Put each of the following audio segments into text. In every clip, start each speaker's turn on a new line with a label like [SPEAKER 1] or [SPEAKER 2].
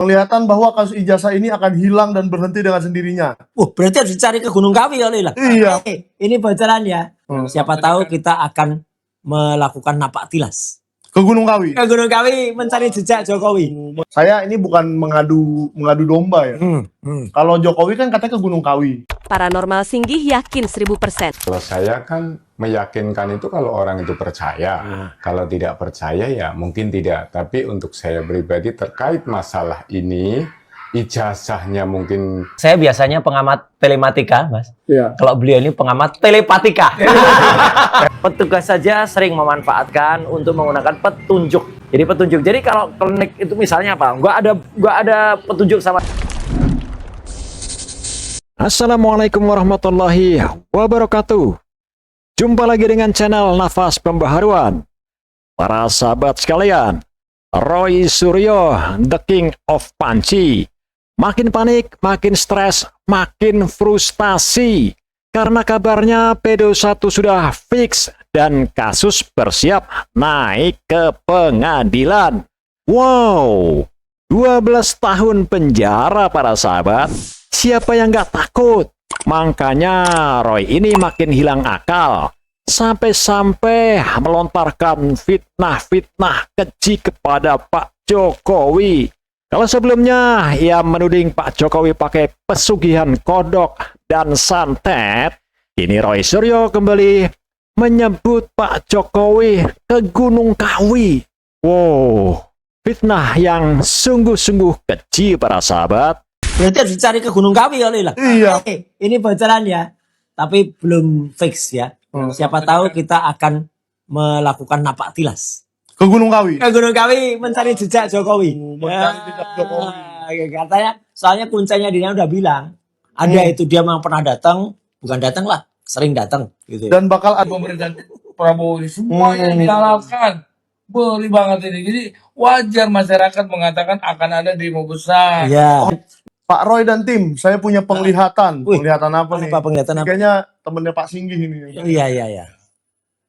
[SPEAKER 1] Kelihatan bahwa kasus ijazah ini akan hilang dan berhenti dengan sendirinya.
[SPEAKER 2] Berarti harus dicari ke Gunung Kawi kali lah.
[SPEAKER 1] Iya.
[SPEAKER 2] Ini bocoran ya. Siapa tahu kita akan melakukan napak tilas
[SPEAKER 1] Ke Gunung Kawi.
[SPEAKER 2] ke Gunung Kawi mencari jejak Jokowi.
[SPEAKER 1] Saya ini bukan mengadu domba ya. Kalau Jokowi kan katanya ke Gunung Kawi.
[SPEAKER 3] Paranormal Singgih yakin 1000%.
[SPEAKER 4] Kalau saya kan meyakinkan itu kalau orang itu percaya. Kalau tidak percaya ya mungkin tidak. Tapi untuk saya pribadi terkait masalah ini, ijazahnya mungkin...
[SPEAKER 2] Saya biasanya pengamat telematika, Mas.
[SPEAKER 1] Iya.
[SPEAKER 2] Kalau beliau ini pengamat telepatika. Petugas saja sering memanfaatkan untuk menggunakan petunjuk. Jadi petunjuk. Jadi kalau klinik itu misalnya apa? Nggak ada petunjuk sama.
[SPEAKER 5] Assalamualaikum warahmatullahi wabarakatuh. Jumpa lagi dengan channel Nafas Pembaharuan. Para sahabat sekalian, Roy Suryo, the king of panci. Makin panik, makin stres, makin frustasi. Karena kabarnya P21 sudah fix dan kasus bersiap naik ke pengadilan. Wow, 12 tahun penjara para sahabat. Siapa yang nggak takut? Makanya Roy ini makin hilang akal. Sampai-sampai melontarkan fitnah-fitnah keji kepada Pak Jokowi. Kalau sebelumnya ia menuding Pak Jokowi pakai pesugihan kodok dan santet, kini Roy Suryo kembali menyebut Pak Jokowi ke Gunung Kawi. Wow, fitnah yang sungguh-sungguh keji para sahabat.
[SPEAKER 2] Berarti harus dicari ke Gunung Kawi kali lah.
[SPEAKER 1] Iya.
[SPEAKER 2] Ini bocoran ya. Tapi belum fix ya. Siapa tahu kita akan melakukan napak tilas
[SPEAKER 1] Ke Gunung Kawi.
[SPEAKER 2] ke Gunung Kawi mencari jejak Jokowi.
[SPEAKER 1] Mencari jejak Jokowi.
[SPEAKER 2] Katanya, soalnya kuncinya dia udah bilang, ada itu dia memang pernah datang, bukan datang lah, sering datang gitu.
[SPEAKER 1] Dan bakal ada
[SPEAKER 6] Pemerintahan Prabowo ini semuanya dihalalkan. Boleh banget ini. Jadi wajar masyarakat mengatakan akan ada demo besar.
[SPEAKER 2] Iya.
[SPEAKER 1] Pak Roy dan tim, saya punya penglihatan.
[SPEAKER 2] Wih,
[SPEAKER 1] Penglihatan apa nih?
[SPEAKER 2] Apa penglihatan apa?
[SPEAKER 1] Kayaknya temennya Pak Singgih ini.
[SPEAKER 2] Iya.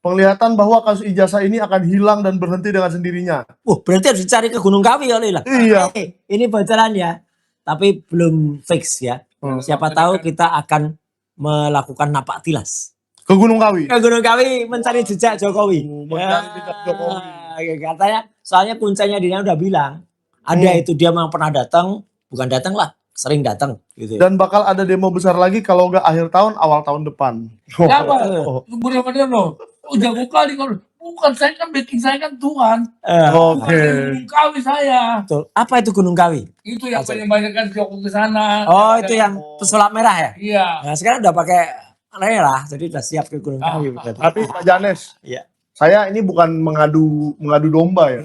[SPEAKER 1] Penglihatan bahwa kasus ijazah ini akan hilang dan berhenti dengan sendirinya.
[SPEAKER 2] Berarti harus dicari ke Gunung Kawi kali lah.
[SPEAKER 1] Iya.
[SPEAKER 2] Ini bocoran ya. Tapi belum fix ya. Siapa tahu kita akan melakukan napak tilas
[SPEAKER 1] Ke Gunung Kawi.
[SPEAKER 2] ke Gunung Kawi mencari jejak Jokowi.
[SPEAKER 1] Mencari jejak Jokowi.
[SPEAKER 2] Katanya, soalnya kuncinya dia udah bilang, ada itu dia memang pernah datang, bukan datang lah, sering datang gitu.
[SPEAKER 1] Dan bakal ada demo besar lagi kalau nggak akhir tahun, awal tahun depan.
[SPEAKER 6] Siapa? Benar-benar loh. Oh, jago kali kalau bukan saya kan backing saya kan Tuhan.
[SPEAKER 1] Oke.
[SPEAKER 6] Gunung Kawi saya.
[SPEAKER 2] Betul. Apa itu Gunung Kawi?
[SPEAKER 6] Itu yang banyak kan Jokowi ke sana.
[SPEAKER 2] Oh, itu yang pesulap merah ya?
[SPEAKER 6] Iya.
[SPEAKER 2] Nah, sekarang udah pakai merah, jadi udah siap ke Gunung Kawi.
[SPEAKER 1] Tapi Pak Janes,
[SPEAKER 2] Iya.
[SPEAKER 1] saya ini bukan mengadu domba ya.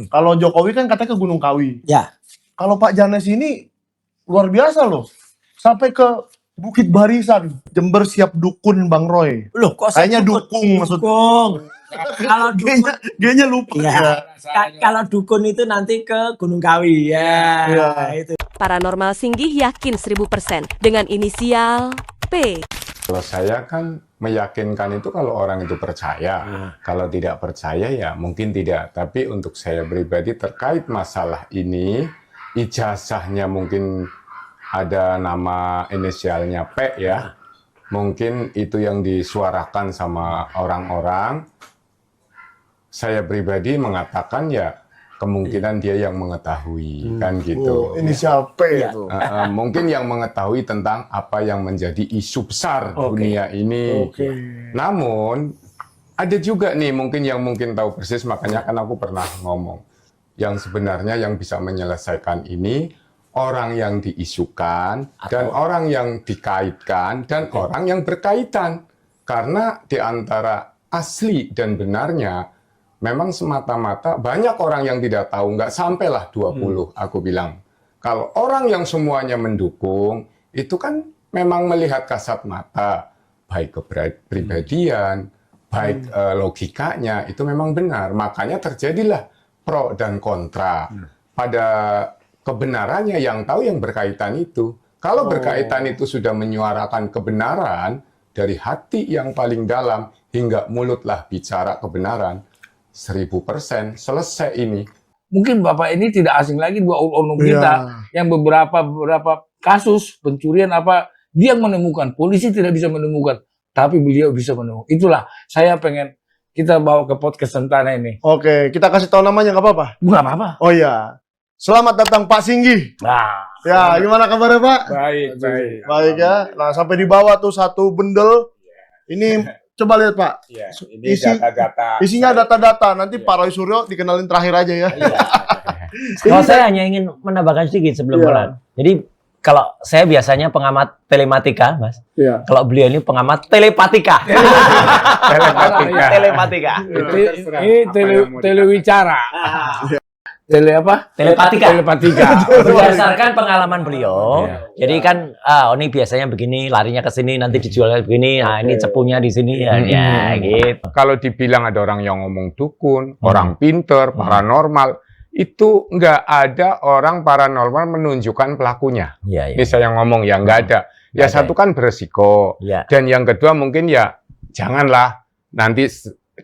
[SPEAKER 1] Kalau Jokowi kan katanya ke Gunung Kawi.
[SPEAKER 2] Ya.
[SPEAKER 1] Kalau Pak Janes ini luar biasa loh. Sampai ke Bukit Barisan, Jember siap dukun Bang Roy.
[SPEAKER 2] Loh, kok
[SPEAKER 1] Kayaknya dukung maksudnya.
[SPEAKER 2] dukung. Kalau dukun,
[SPEAKER 1] Kayaknya lupa.
[SPEAKER 2] ya. Kalau dukun itu nanti ke Gunung Kawi ya.
[SPEAKER 1] Iya.
[SPEAKER 2] Itu.
[SPEAKER 3] Paranormal Singgih yakin 1000% dengan inisial P.
[SPEAKER 4] Kalau saya kan meyakinkan itu kalau orang itu percaya. Kalau tidak percaya ya mungkin tidak. Tapi untuk saya pribadi terkait masalah ini, ijazahnya mungkin ada nama inisialnya P ya. Mungkin itu yang disuarakan sama orang-orang. Saya pribadi mengatakan ya kemungkinan dia yang mengetahui kan gitu.
[SPEAKER 1] Inisial P itu.
[SPEAKER 4] Mungkin yang mengetahui tentang apa yang menjadi isu besar dunia ini. Namun ada juga nih mungkin yang tahu persis, makanya kan aku pernah ngomong yang sebenarnya yang bisa menyelesaikan ini orang yang diisukan dan orang yang dikaitkan dan orang yang berkaitan. Karena di antara asli dan benarnya memang semata-mata banyak orang yang tidak tahu, nggak sampailah 20 aku bilang. Kalau orang yang semuanya mendukung, itu kan memang melihat kasat mata, baik kepribadian, baik logikanya, itu memang benar. Makanya terjadilah pro dan kontra. Pada kebenarannya yang tahu yang berkaitan itu. Kalau berkaitan itu sudah menyuarakan kebenaran, dari hati yang paling dalam hingga mulutlah bicara kebenaran, 1000% selesai ini.
[SPEAKER 6] mungkin Bapak ini tidak asing lagi buat oknum kita yang beberapa kasus pencurian apa dia yang menemukan, polisi tidak bisa menemukan, tapi beliau bisa menemukan. Itulah saya pengen kita bawa ke podcast Sentana ini.
[SPEAKER 1] Oke, kita kasih tahu namanya nggak apa-apa?
[SPEAKER 6] Nggak apa-apa.
[SPEAKER 1] Oh iya. Selamat datang Pak Singgi.
[SPEAKER 6] Nah,
[SPEAKER 1] Ya, gimana kabarnya Pak?
[SPEAKER 6] baik.
[SPEAKER 1] Baik ya. Nah, sampai dibawa tuh satu bendel. Ini coba lihat Pak.
[SPEAKER 4] Ya, ini
[SPEAKER 1] Isi-
[SPEAKER 4] data-data.
[SPEAKER 1] Isinya data-data. Nanti Pak Roy Suryo dikenalin terakhir aja ya.
[SPEAKER 2] Kalau saya hanya ingin menambahkan sedikit sebelum
[SPEAKER 1] Iya.
[SPEAKER 2] mulai. Jadi kalau saya biasanya pengamat telematika, Mas.
[SPEAKER 1] Iya.
[SPEAKER 2] Kalau beliau ini pengamat telepatika.
[SPEAKER 4] Telepatika.
[SPEAKER 2] Telepatika.
[SPEAKER 6] Ini telewicara. Tele apa?
[SPEAKER 2] Telepatika.
[SPEAKER 6] Telepatika.
[SPEAKER 2] Berdasarkan pengalaman beliau,
[SPEAKER 4] Iya.
[SPEAKER 2] jadi kan ini biasanya begini, larinya ke sini, nanti dijual begini, nah ini cepunya di sini, ya gitu.
[SPEAKER 4] Kalau dibilang ada orang yang ngomong dukun, orang pinter, paranormal, itu nggak ada orang paranormal menunjukkan pelakunya.
[SPEAKER 2] Iya, iya.
[SPEAKER 4] Ini saya ngomong ya nggak ada. Ya
[SPEAKER 2] Nggak ada.
[SPEAKER 4] satu kan beresiko.
[SPEAKER 2] Iya.
[SPEAKER 4] Dan yang kedua mungkin ya janganlah nanti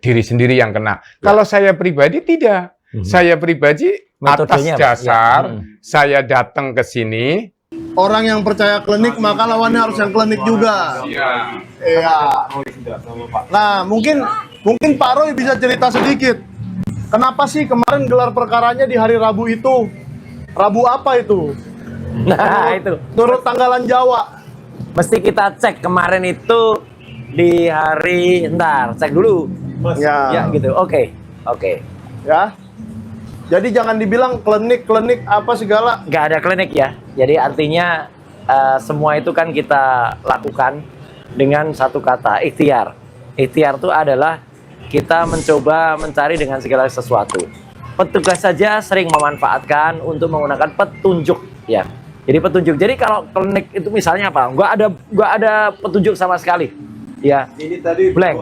[SPEAKER 4] diri sendiri yang kena. Kalau saya pribadi tidak. Saya pribadi atas
[SPEAKER 2] Metodenya apa?
[SPEAKER 4] dasar
[SPEAKER 2] Ya.
[SPEAKER 4] saya datang ke sini.
[SPEAKER 1] Orang yang percaya klinik maka lawannya harus yang klinik juga. Iya. Nah, mungkin Pak Roy bisa cerita sedikit. Kenapa sih kemarin gelar perkaranya di hari Rabu itu? Rabu apa itu?
[SPEAKER 2] Nah itu,
[SPEAKER 1] Menurut tanggalan Jawa.
[SPEAKER 2] mesti kita cek kemarin itu di hari, ntar cek dulu. Ya
[SPEAKER 1] Ya.
[SPEAKER 2] gitu, oke.
[SPEAKER 1] Ya. Jadi jangan dibilang klinik apa segala.
[SPEAKER 2] Nggak ada klinik ya. Jadi artinya semua itu kan kita lakukan dengan satu kata, ikhtiar. Ikhtiar itu adalah kita mencoba mencari dengan segala sesuatu. Petugas saja sering memanfaatkan untuk menggunakan petunjuk ya. Jadi petunjuk. Jadi kalau klinik itu misalnya apa? Nggak ada petunjuk sama sekali. Ya. Ini tadi blank.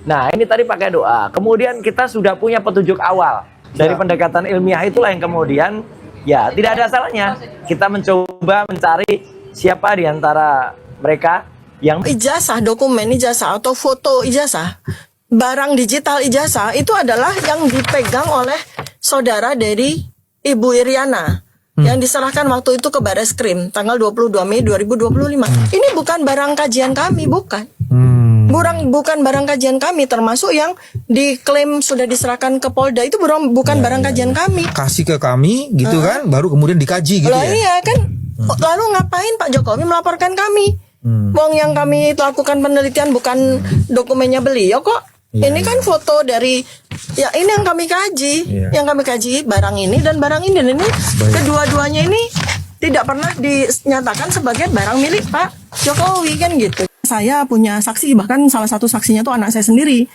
[SPEAKER 2] Nah, ini tadi pakai doa. Kemudian kita sudah punya petunjuk awal. Dari pendekatan ilmiah itulah yang kemudian ya tidak ada salahnya kita mencoba mencari siapa di antara mereka yang
[SPEAKER 7] Ijazah, dokumen ijazah atau foto ijazah, barang digital ijazah itu adalah yang dipegang oleh saudara dari Ibu Iriana yang diserahkan waktu itu ke Bareskrim tanggal 22 Mei 2025. Ini bukan barang kajian kami, bukan. Bukan barang kajian kami, termasuk yang diklaim sudah diserahkan ke Polda itu bukan barang kajian kami.
[SPEAKER 8] Kasih ke kami gitu kan, baru kemudian dikaji gitu
[SPEAKER 7] Loh
[SPEAKER 8] ya.
[SPEAKER 7] iya kan, lalu ngapain Pak Jokowi melaporkan kami? Wong yang kami lakukan penelitian bukan dokumennya beliau kok. Ini kan foto dari, ya ini yang kami kaji, barang ini dan barang ini. Dan ini kedua-duanya ini tidak pernah dinyatakan sebagai barang milik Pak Jokowi kan gitu. Saya punya saksi, bahkan salah satu saksinya tuh anak saya sendiri.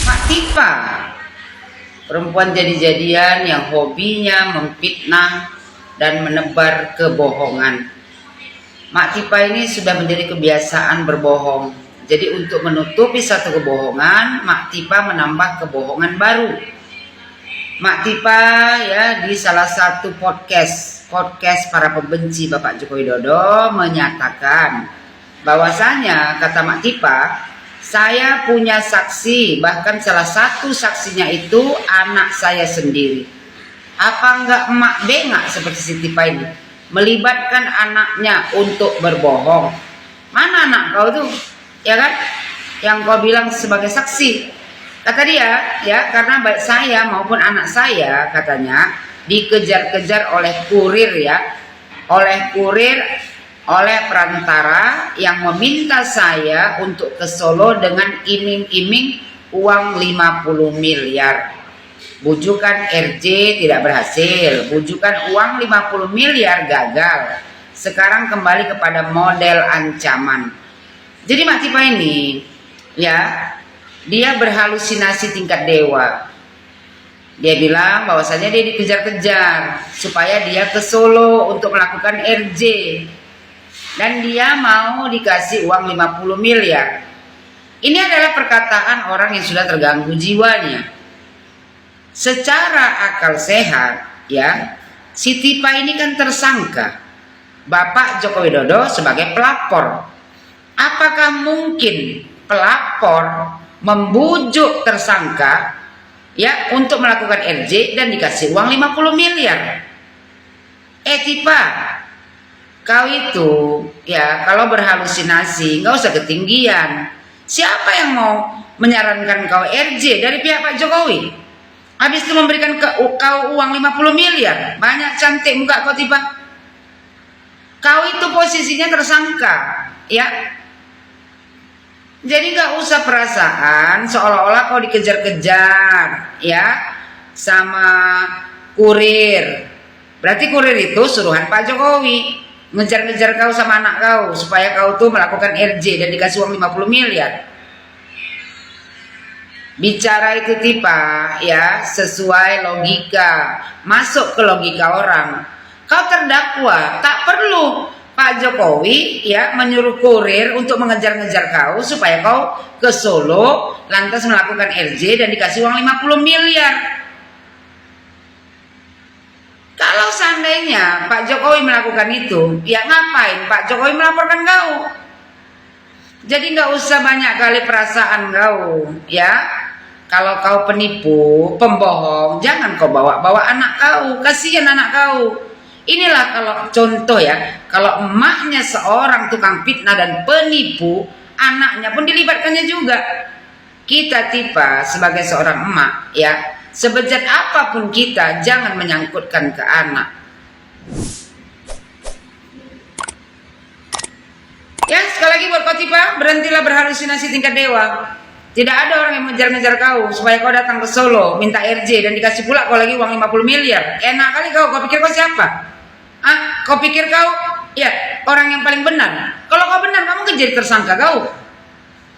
[SPEAKER 9] Mak Tipa, perempuan jadi-jadian yang hobinya memfitnah dan menebar kebohongan. Mak Tipa ini sudah menjadi kebiasaan berbohong. Jadi untuk menutupi satu kebohongan, Mak Tipa menambah kebohongan baru. Mak Tipa ya di salah satu podcast para pembenci Bapak Joko Widodo menyatakan bahwasanya kata Mak Tipa, saya punya saksi, bahkan salah satu saksinya itu anak saya sendiri. Apa enggak emak bengak seperti si Tipa ini melibatkan anaknya untuk berbohong? Mana anak kau tuh, ya kan? Yang kau bilang sebagai saksi. Kata dia, ya karena baik saya maupun anak saya katanya dikejar-kejar oleh kurir ya, oleh perantara yang meminta saya untuk ke Solo dengan iming-iming uang 50 miliar. Bujukan RJ tidak berhasil, bujukan uang 50 miliar gagal. Sekarang kembali kepada model ancaman. Jadi Mak Tipa ini, ya, dia berhalusinasi tingkat dewa. Dia bilang bahwasanya dia dikejar-kejar supaya dia ke Solo untuk melakukan RJ. Dan dia mau dikasih uang 50 miliar. Ini adalah perkataan orang yang sudah terganggu jiwanya. Secara akal sehat, ya, si Tipa ini kan tersangka. Bapak Joko Widodo sebagai pelapor. Apakah mungkin pelapor membujuk tersangka, ya untuk melakukan RJ dan dikasih uang 50 miliar. Tipa, kau itu ya kalau berhalusinasi nggak usah ketinggian. Siapa yang mau menyarankan kau RJ dari pihak Pak Jokowi? Habis itu memberikan kau uang 50 miliar. Banyak cantik muka kau, Tipa. Kau itu posisinya tersangka, ya. Jadi nggak usah perasaan seolah-olah kau dikejar-kejar, ya, sama kurir. Berarti kurir itu suruhan Pak Jokowi, ngejar-ngejar kau sama anak kau supaya kau tuh melakukan RJ dan dikasih uang 50 miliar. Bicara itu, Tipa, ya, sesuai logika, masuk ke logika orang. Kau terdakwa, tak perlu Pak Jokowi ya menyuruh kurir untuk mengejar-ngejar kau supaya kau ke Solo lantas melakukan RJ dan dikasih uang 50 miliar. Kalau seandainya Pak Jokowi melakukan itu, ya ngapain Pak Jokowi melaporkan kau? Jadi nggak usah banyak kali perasaan kau, ya. Kalau kau penipu, pembohong, jangan kau bawa-bawa anak kau, kasihan anak kau. Inilah kalau contoh ya, kalau emaknya seorang tukang fitnah dan penipu, anaknya pun dilibatkannya juga. Kita Tipa sebagai seorang emak, ya, sebejat apapun kita jangan menyangkutkan ke anak. Ya, sekali lagi buat kau Tipa, berhentilah berhalusinasi tingkat dewa. Tidak ada orang yang mengejar-ngejar kau supaya kau datang ke Solo minta RJ dan dikasih pula kau lagi uang 50 miliar. Enak kali kau pikir kau siapa? Kau pikir kau ya orang yang paling benar? Kalau kau benar, kamu kan jadi tersangka kau.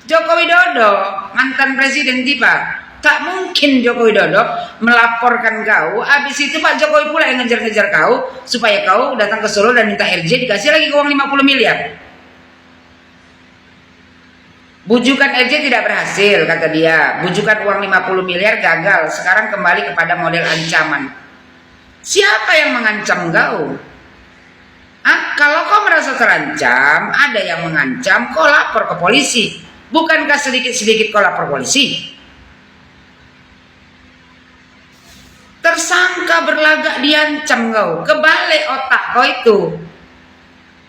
[SPEAKER 9] Joko Widodo, mantan presiden Tipa, tak mungkin Joko Widodo melaporkan kau. Habis itu Pak Jokowi pula yang ngejar-ngejar kau supaya kau datang ke Solo dan minta RJ dikasih lagi uang 50 miliar. Bujukan RJ tidak berhasil, kata dia. Bujukan uang 50 miliar gagal. Sekarang kembali kepada model ancaman. Siapa yang mengancam kau? Kalau kau merasa terancam, ada yang mengancam, kau lapor ke polisi. Bukankah sedikit-sedikit kau lapor polisi? Tersangka berlagak diancam kau. Kebalik otak kau itu.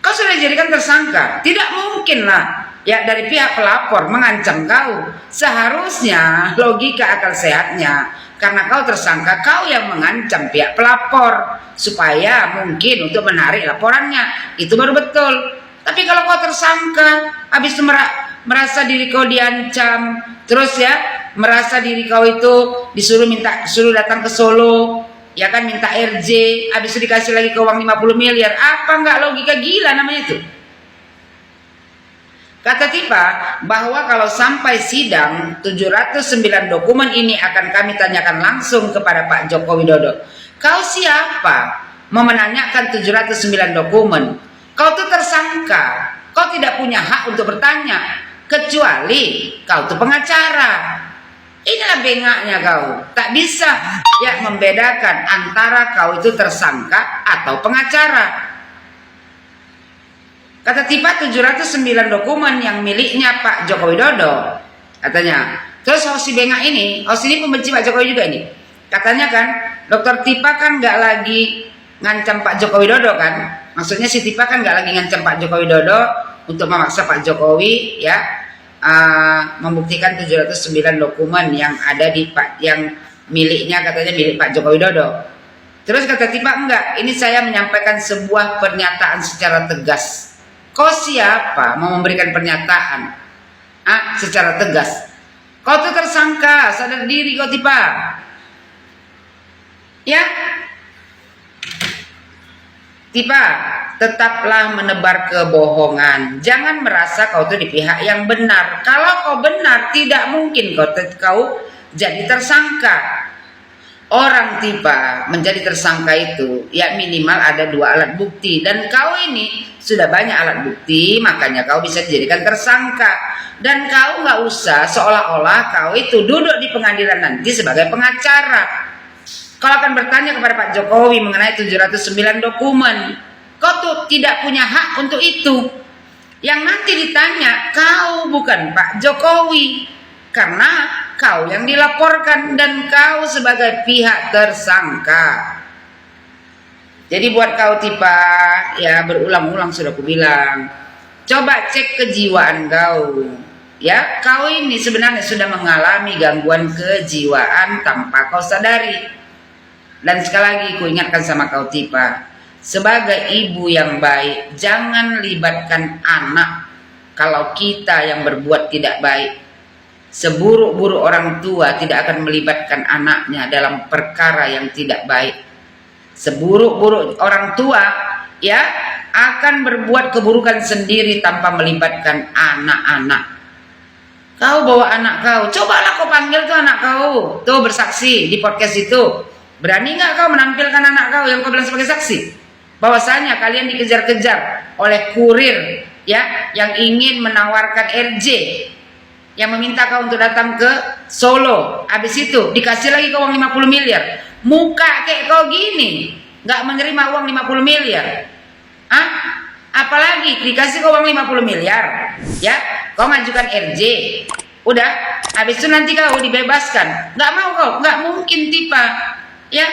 [SPEAKER 9] Kau sudah dijadikan tersangka. Tidak mungkin lah ya dari pihak pelapor mengancam kau. Seharusnya logika akal sehatnya, karena kau tersangka, kau yang mengancam pihak pelapor supaya mungkin untuk menarik laporannya. Itu baru betul. Tapi kalau kau tersangka, habis itu merasa diri kau diancam, terus ya merasa diri kau itu suruh datang ke Solo, ya kan, minta RJ, habis itu dikasih lagi ke uang 50 miliar. Apa enggak logika gila namanya itu? Kata Tipa bahwa kalau sampai sidang 709 dokumen ini akan kami tanyakan langsung kepada Pak Joko Widodo. Kau siapa mau menanyakan 709 dokumen? Kau tuh tersangka. Kau tidak punya hak untuk bertanya, kecuali kau tuh pengacara. Inilah bengaknya kau. Tak bisa ya membedakan antara kau itu tersangka atau pengacara. Kata Tipa 709 dokumen yang miliknya Pak Joko Widodo, katanya. Terus Hosi bengak ini, Hosi ini pembenci Pak Jokowi juga ini. Katanya kan, Dokter Tipa kan nggak lagi ngancam Pak Joko Widodo kan. Maksudnya si Tipa kan nggak lagi ngancam Pak Joko Widodo untuk memaksa Pak Jokowi ya membuktikan 709 dokumen yang ada di Pak, yang miliknya, katanya milik Pak Joko Widodo. Terus kata Tipa, enggak, ini saya menyampaikan sebuah pernyataan secara tegas. Kau siapa mau memberikan pernyataan secara tegas? Kau tuh tersangka, sadar diri kau Tipa. Ya, Tipa, tetaplah menebar kebohongan. Jangan merasa kau tuh di pihak yang benar. Kalau kau benar, tidak mungkin kau jadi tersangka. Orang Tipa menjadi tersangka itu ya minimal ada 2 alat bukti, dan kau ini sudah banyak alat bukti, makanya kau bisa dijadikan tersangka. Dan kau nggak usah seolah-olah kau itu duduk di pengadilan nanti sebagai pengacara. Kau akan bertanya kepada Pak Jokowi mengenai 709 dokumen. Kau tuh tidak punya hak untuk itu. Yang nanti ditanya kau, bukan Pak Jokowi. Karena kau yang dilaporkan dan kau sebagai pihak tersangka. Jadi buat kau Tipa, ya berulang-ulang sudah kubilang, coba cek kejiwaan kau. Ya, kau ini sebenarnya sudah mengalami gangguan kejiwaan tanpa kau sadari. Dan sekali lagi ku ingatkan sama kau Tipa, sebagai ibu yang baik, jangan libatkan anak kalau kita yang berbuat tidak baik. Seburuk-buruk orang tua tidak akan melibatkan anaknya dalam perkara yang tidak baik. Seburuk-buruk orang tua ya akan berbuat keburukan sendiri tanpa melibatkan anak-anak. Kau bawa anak kau, cobalah kau panggil tuh anak kau, tuh bersaksi di podcast itu. Berani nggak kau menampilkan anak kau yang kau bilang sebagai saksi? Bahwasanya kalian dikejar-kejar oleh kurir ya yang ingin menawarkan RJ, yang meminta kau untuk datang ke Solo. Habis itu dikasih lagi kau uang 50 miliar. Muka kayak kau gini nggak menerima uang 50 miliar. Apalagi dikasih kau uang 50 miliar ya, kau ngajukan RJ, udah habis itu nanti kau dibebaskan. Nggak mau kau, nggak mungkin Tipa ya.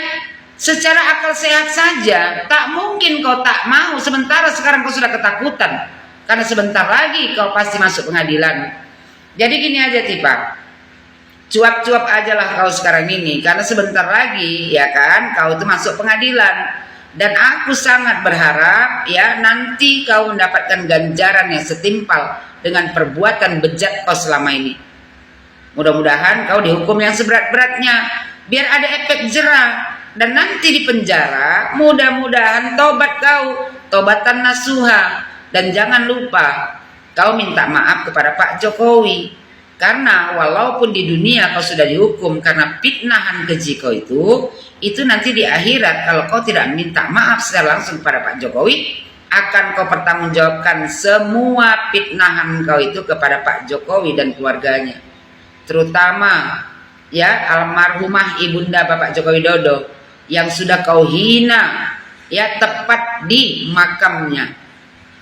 [SPEAKER 9] Secara akal sehat saja tak mungkin kau tak mau, sementara sekarang kau sudah ketakutan karena sebentar lagi kau pasti masuk pengadilan. Jadi gini aja Tipa, cuap-cuap aja lah kau sekarang ini, karena sebentar lagi ya kan kau itu masuk pengadilan. Dan aku sangat berharap ya nanti kau mendapatkan ganjaran yang setimpal dengan perbuatan bejat kau selama ini. Mudah-mudahan kau dihukum yang seberat-beratnya, biar ada efek jerah. Dan nanti di penjara mudah-mudahan tobat kau, tobatan nasuha. Dan jangan lupa kau minta maaf kepada Pak Jokowi. Karena walaupun di dunia kau sudah dihukum karena fitnahan keji kau itu nanti di akhirat kalau kau tidak minta maaf secara langsung kepada Pak Jokowi, akan kau pertanggungjawabkan semua fitnahan kau itu kepada Pak Jokowi dan keluarganya. Terutama ya almarhumah ibunda Bapak Joko Widodo yang sudah kau hina ya tepat di makamnya.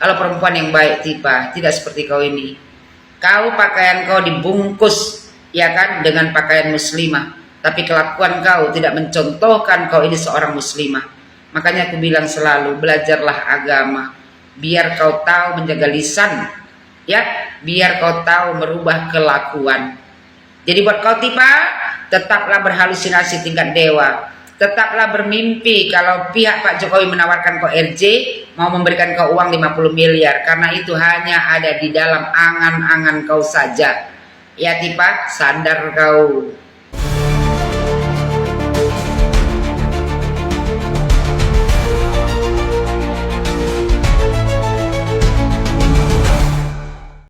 [SPEAKER 9] Kalau perempuan yang baik Tipa, tidak seperti kau ini. Kau pakaian kau dibungkus ya kan dengan pakaian muslimah, tapi kelakuan kau tidak mencontohkan kau ini seorang muslimah. Makanya aku bilang selalu belajarlah agama, biar kau tahu menjaga lisan ya, biar kau tahu merubah kelakuan. Jadi buat kau Tipa, tetaplah berhalusinasi tingkat dewa, tetaplah bermimpi kalau pihak Pak Jokowi menawarkan kau RJ, mau memberikan kau uang 50 miliar, karena itu hanya ada di dalam angan-angan kau saja. Ya Tipa, sadar kau.